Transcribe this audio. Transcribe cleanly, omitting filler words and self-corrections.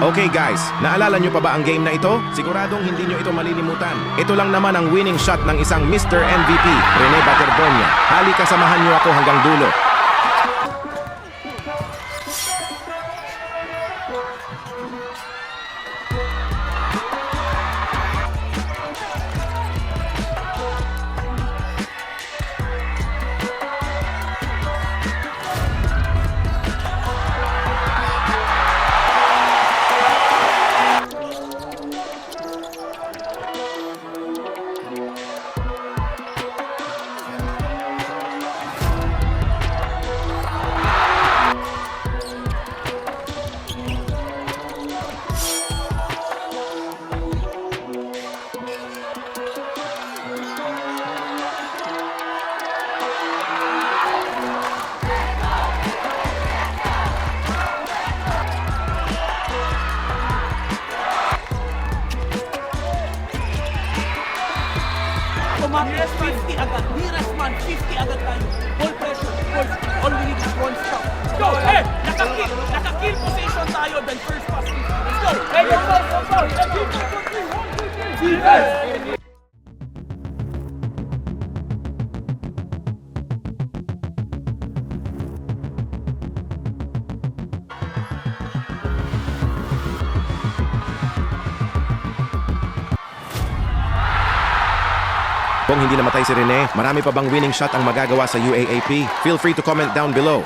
Okay guys, naalala nyo pa ba ang game na ito? Siguradong hindi nyo ito malilimutan. Ito lang naman ang winning shot ng isang Mr. MVP, Rene Baterdonia. Halika samahan nyo ako hanggang dulo. Nearest 50 agad. Nearest man, 50 agad tayo. Full pressure. All we need is one stop. Let's go. Hey, naka-kill position tayo. Then first pass. Let's go. Hey, go. Defense. Kung hindi namatay si Rene, marami pa bang winning shot ang magagawa sa UAAP? Feel free to comment down below.